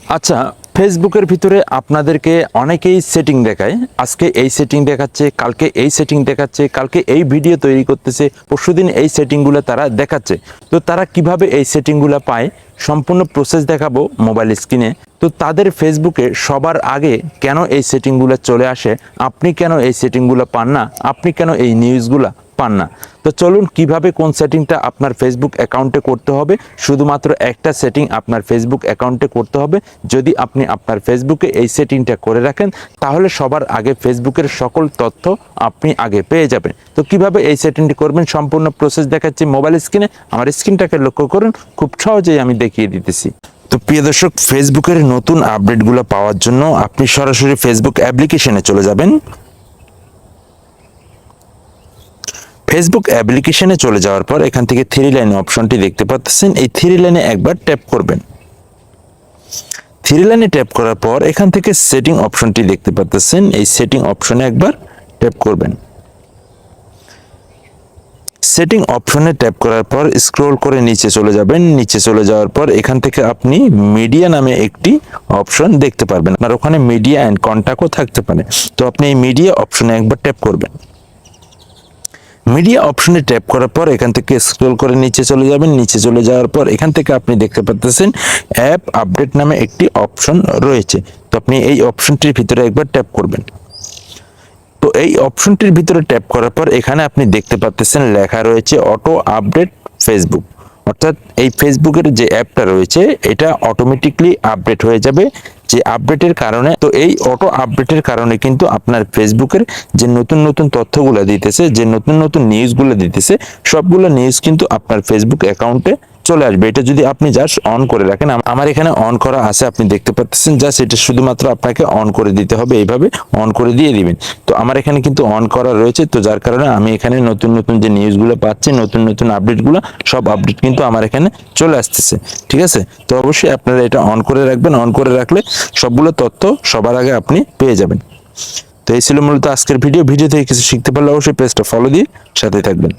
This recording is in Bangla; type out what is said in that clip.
আচ্ছা, ফেসবুকের ভিতরে আপনাদেরকে অনেকেই সেটিং দেখায়। আজকে এই সেটিং দেখাচ্ছে, কালকে এই সেটিং দেখাচ্ছে, কালকে এই ভিডিও তৈরি করতেছে, পরশুদিন এই সেটিংগুলো তারা দেখাচ্ছে। তো তারা কিভাবে এই সেটিংগুলো পায় সম্পূর্ণ প্রসেস দেখাবো মোবাইল স্ক্রিনে। তো তাদের ফেসবুকে সবার আগে কেন এই সেটিংগুলো চলে আসে, আপনি কেন এই সেটিংগুলো পান না, আপনি কেন এই নিউজগুলো পান না? তো চলুন কিভাবে কোন সেটিংটা আপনার ফেসবুক অ্যাকাউন্টে করতে হবে। শুধুমাত্র একটা সেটিং আপনার ফেসবুক অ্যাকাউন্টে করতে হবে। যদি আপনি আপনার ফেসবুকে এই সেটিংটা করে রাখেন তাহলে সবার আগে ফেসবুকের সকল তথ্য আপনি আগে পেয়ে যাবেন। তো কিভাবে এই সেটিংটি করবেন সম্পূর্ণ প্রসেস দেখাচ্ছি মোবাইল স্ক্রিনে। আমার স্ক্রিনটাকে লক্ষ্য করুন, খুব সহজেই আমি দেখিয়ে দিতেছি। তো প্রিয় দর্শক, ফেসবুকের নতুন আপডেটগুলো পাওয়ার জন্য আপনি সরাসরি ফেসবুক অ্যাপ্লিকেশনে চলে যাবেন। ফেসবুক অ্যাপ্লিকেশনে চলে যাওয়ার পর এখান থেকে থ্রি লাইন অপশনটি দেখতে পাচ্ছেন, এই থ্রি লাইনে একবার ট্যাপ করবেন। থ্রি লাইনে ট্যাপ করার পর এখান থেকে সেটিং অপশনটি দেখতে পাচ্ছেন, এই সেটিং অপশনে একবার ট্যাপ করবেন। সেটিং অপশনে ট্যাপ করার পর স্ক্রল করে নিচে চলে যাবেন। নিচে চলে যাওয়ার পর এখান থেকে আপনি মিডিয়া নামে একটি অপশন দেখতে পারবেন। আপনার ওখানে মিডিয়া অ্যান্ড কন্টাক্টও থাকতে পারে। তো আপনি এই মিডিয়া অপশনে একবার ট্যাপ করবেন। মিডিয়া অপশনে ট্যাপ করার পর এখান থেকে স্ক্রল করে নিচে চলে যাবেন। নিচে চলে যাওয়ার পর এখান থেকে আপনি দেখতে পাচ্ছেন অ্যাপ আপডেট নামে একটি অপশন রয়েছে। তো আপনি এই অপশনটির ভিতরে একবার ট্যাপ করবেন। তো এই অপশনটির ভিতরে ট্যাপ করার পর এখানে আপনি দেখতে পাচ্ছেন লেখা রয়েছে অটো আপডেট ফেসবুক। অর্থাৎ এই ফেসবুকের যে অ্যাপটা রয়েছে এটা অটোমেটিকলি আপডেট হয়ে যাবে যে আপডেটের কারণে। তো এই অটো আপডেটের কারণে কিন্তু আপনার ফেসবুকের যে নতুন নতুন তথ্যগুলো দিতেছে, যে নতুন নতুন নিউজগুলো দিতেছে, সবগুলো নিউজ কিন্তু আপনার ফেসবুক অ্যাকাউন্টে চলে আসবে। এটা যদি আপনি জাস্ট অন করে রাখেন, আমার এখানে অন করা আছে আপনি দেখতে পাচ্ছেন, জাস্ট এটা শুধুমাত্র আপনাকে অন করে দিতে হবে, এইভাবে অন করে দিয়ে দিবেন। তো আমার এখানে কিন্তু অন করা রয়েছে, তো যার কারণে আমি এখানে নতুন নতুন যে নিউজগুলো পাচ্ছি, নতুন নতুন আপডেটগুলো, সব আপডেট কিন্তু আমার এখানে চলে আসতেছে। ঠিক আছে, তো অবশ্যই আপনারা এটা অন করে রাখবেন। অন করে রাখলে সবগুলো তথ্য সবার আগে আপনি পেয়ে যাবেন। তো এই ছিল মূলত আজকের ভিডিও থেকে কিছু শিখতে পারলে অবশ্যই পেজটা ফলো দিয়ে সাথে থাকবেন।